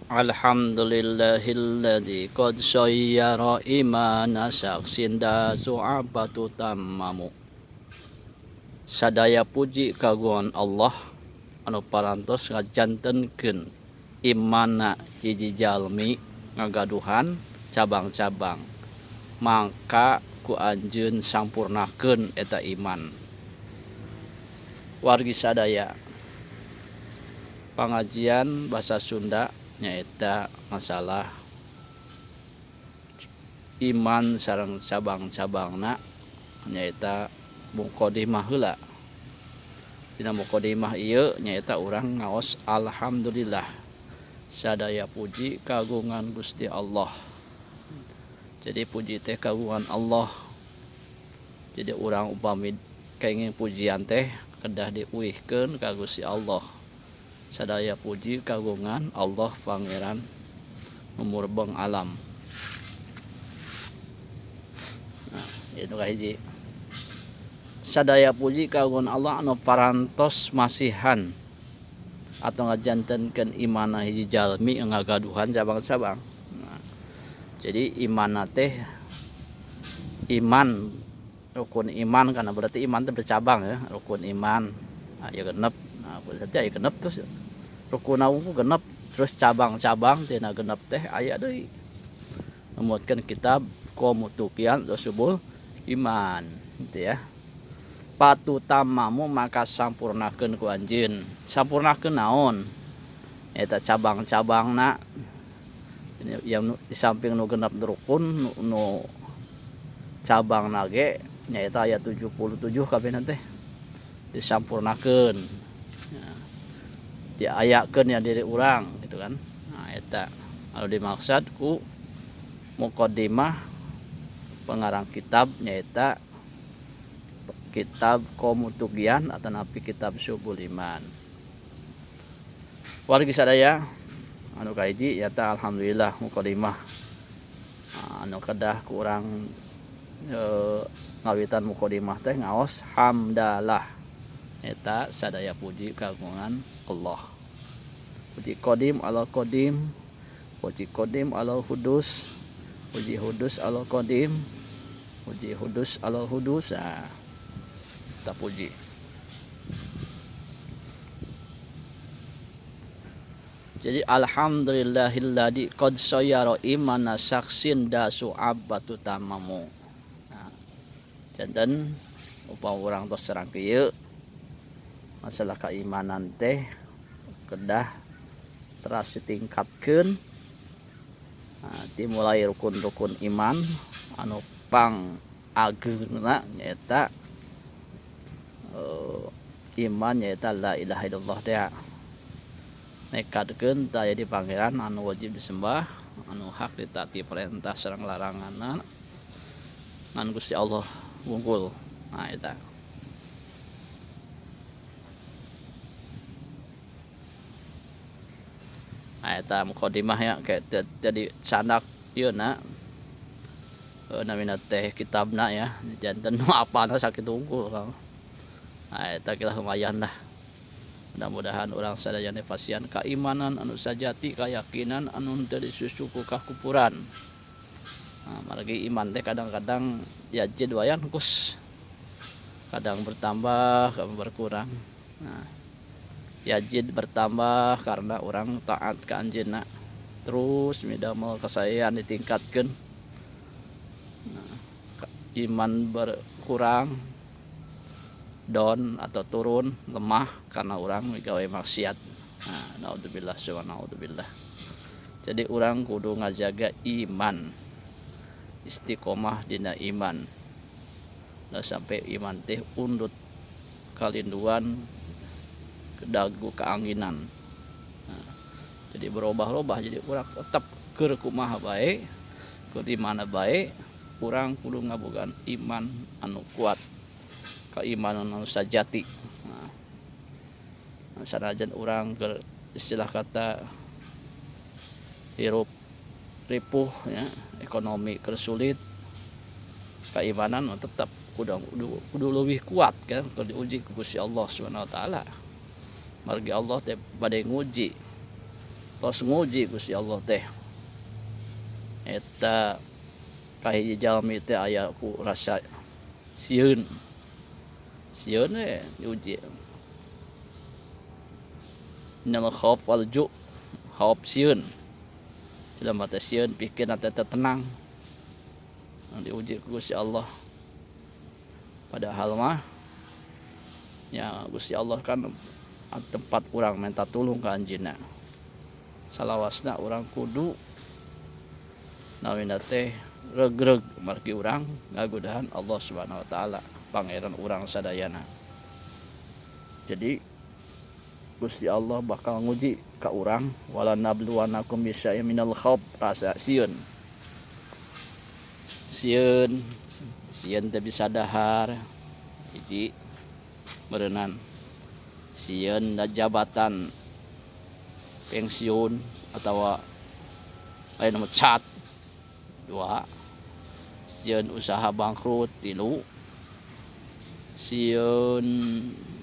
Alhamdulillahilladzi qad syayyara imana syaksin da su'abatu tammamu. Sadaya puji kagungan Allah anu parantos ngajantenkeun imana hiji jalmi ngagaduhan cabang-cabang, mangka ku anjeun sampurnakeun eta iman. Wargi sadaya, pangajian bahasa Sunda nyaeta masalah iman sareng cabang-cabangna nyaeta muqaddimah heula. Dina muqaddimah ieu nyaeta urang ngaos alhamdulillah. Sadaya puji kagungan Gusti Allah. Jadi puji teh kagungan Allah. Jadi urang upami kenging pujian teh kedah diuihkeun ka Gusti Allah. Sadaya puji kagungan Allah Pangeran Murbeng alam. Nah, itu kahiji. Sadaya puji kagungan Allah anu parantos masihan atau ngajantenkeun imana hiji jalmi ngagaduhan cabang-cabang. Nah, jadi imana teh iman rukun iman karena berarti iman teh bercabang ya, rukun iman. Nah, ya genep. Nah, berarti aya genep terus rukun ungu genep terus cabang-cabang tina genep teh aya deui. Numutkeun kitab Qomutuqian Subul Iman gitu ya. Patu tamamu maka sampurnakeun ku anjeun. Sampurnakeun naon? Eta cabang-cabangna yang di samping nu genep rukun nu cabangna ge nyaeta aya 77 kabehna teh disampurnakeun. Diayakeun ya diri urang gitu kan. Nah eta anu dimaksud ku muqaddimah pengarang kitab nyaeta kitab Qomutuqian atau napi kitab Subul Iman. Wargi sadaya anu kahiji nyata alhamdulillah muqaddimah anu kedah ku urang ngawitan muqaddimah teh ngaos hamdalah. Eta sadaya puji kagungan Allah. Puji qadim ala qadim, puji qadim ala hudus, puji hudus ala qadim, puji hudus ala hudus. Kita puji. Jadi alhamdulillahilladzi qad syayyara imana syaksin da su'abatu tamamu. Nah, janten upama urang tos serang kieu masalah keimanan teh kedah teras ditingkatkeun. Nah, dimulai rukun-rukun iman anu pang ageuna nyaeta iman nyaeta la ilaha illallah teh. Nekadkeun taya di pangeran anu wajib disembah, anu hak ditaati perintah sareng laranganna ngan Gusti Allah wungkul. Nah eta. Nah eta muqaddimah ya kayak jadi sanak ieu na namina teh kitabna ya janten nu apana sakitu unggul Kang. Nah eta kira lumayan lah. Mudah-mudahan urang sadaya nepasian keimanan anu sajati, keyakinan anu teu disusu ku kakupuran. Nah, margi iman teh kadang-kadang yazid wa yanqus. Kadang bertambah, kadang berkurang. Nah, yazid bertambah karena orang taat ka anjeunna. Terus midamel kasaean ditingkatkeun. Nah, iman berkurang, down atau turun, lemah karena orang migawe maksiat. Nah, naudzubillah wa naudzubillah. Jadi orang kudu ngajaga iman. Istiqomah dina iman. Nah, sampai iman teh undut kalinduan dagu keanginan. Nah, jadi berubah-ubah jadi urang tetap keur kumaha bae, keur di mana bae, urang kudu ngabogaan iman anu kuat. Keimanan anu sajati. Nah, sanajan urang keur istilah kata hirup ripuh ya, ekonomi keur sulit, keimanan tetap kudu leuwih kuat kan, kudu diuji ku Gusti Allah Subhanahu wa taala. Margi Allah teh bade nguji tos nguji Gusti Allah teh eta kahiji jalmi teh aya ku rasa sieun we diuji minal khauf wal ju khauf sieun jelema teh sieun pikeun teh tenang diuji ku Gusti Allah padahal mah ya Gusti Allah kan tempat urang minta tulung ka anjeunna salawasna urang kudu nawina teh regreg margi urang ngagudahan Allah Subhanahu wa taala pangeran urang sadayana. Jadi Gusti Allah bakal nguji ka urang wala nabluwanakum bisya'in minal khauf rasa sieun teh bisa dahar hiji berenang sieun da jabatan pensiun atau lain mecat dua sieun usaha bangkrut tilu sieun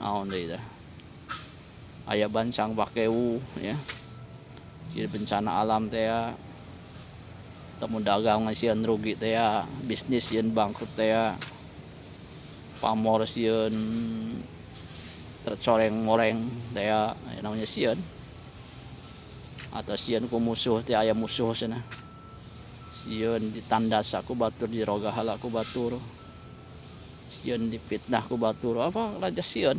naon deui teh aya bancang bakeu ya sieun bencana alam teh temu dagang sieun rugi teh bisnis sieun bangkrut teh pamor sieun tercoreng-moreng teh namanya sieun atau sieun ku musuh teh aya musuh cenah sieun ditandas aku batur dirogahal aku batur sieun dipitnah ku batur apa raja sieun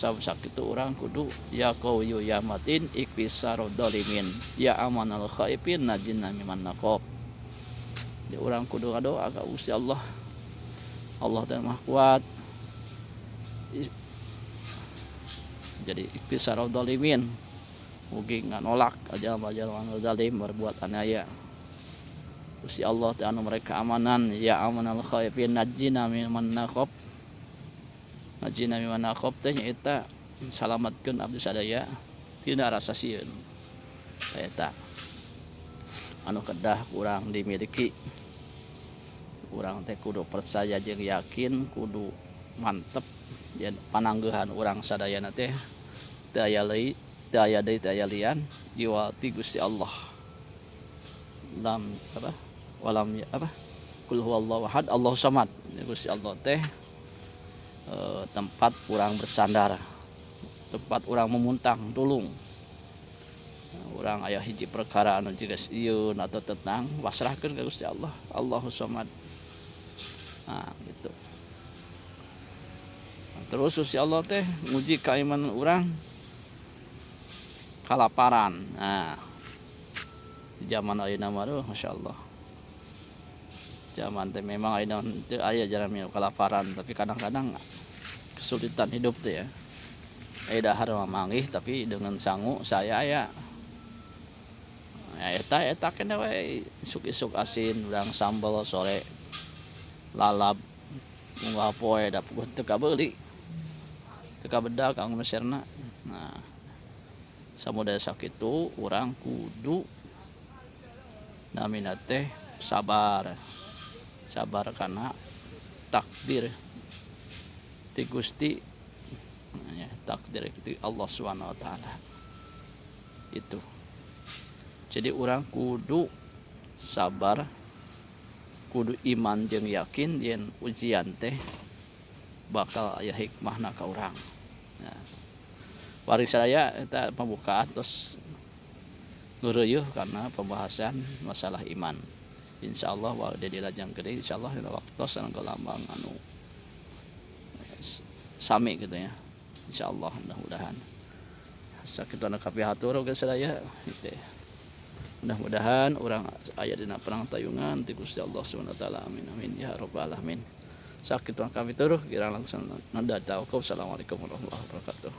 sakitu urang kudu ya qawiyu ya matin ikfisar dolimin ya amanal khaifin najinna miman naqab di urang kudu ngadoa ka Gusti Allah teh mah kuat jadi ikfisar dolimin mugi nganolak jalma-jalma zalim berbuat aniaya Gusti Allah teh anu mereka amanan ya amanal khaifin najina miman naqab najina miman naqab teh nyaeta salamatkeun abdi sadaya tina rasa sieun eta anu kedah urang dimiliki urang teh kudu percaya jeung yakin kudu mantep yen pananggehan urang sadayana teh teu aya deui teu aya lian jiwati Gusti Allah lam apa walam ya apa kul huwallahu ahad Allahu samad Gusti Allah teh tempat urang bersandar tempat urang memuntang tulung urang aya hiji perkara anu jiga sieun atau tenang pasrahkeun ka Gusti Allah Allahu samad nah gitu terus Gusti Allah teh nguji keimanan urang kalaparan. Nah, zaman ayeuna mah masyaallah. Zaman teh memang ayeuna teu aya jarang kalaparan, tapi kadang-kadang kesulitan hidup teh ya. Aya dahar mah manggih tapi dengan sangu saya aya. Ya eta kena we isuk-isuk asin urang sambal sore lalap munggah poe da teu kabeuli. Teu kabedag kang meserna. Nah, samudaya sakitu urang kudu namina teh sabar karena takdir ti Gusti takdir ti Allah Subhanahu wa taala itu. Jadi urang kudu sabar kudu iman jeung yakin yen ujian teh bakal aya hikmahna ka urang. Nah, waris saya eta pembukaan terus ngeureuyeuh karena pembahasan masalah iman. Insyaallah wa di lajang gede insyaallah dina waktos anu lambang anu sami gitu ya. Insyaallah mudah-mudahan. Sakituna kapihatur oge sadaya gitu. Mudah-mudahan urang aya dina perang tayungan ti Gusti Allah Subhanahu wa taala. Amin amin ya rabbal alamin. Sakituna kapitur kirang langsung nanda tauquf. Assalamualaikum warahmatullahi wabarakatuh.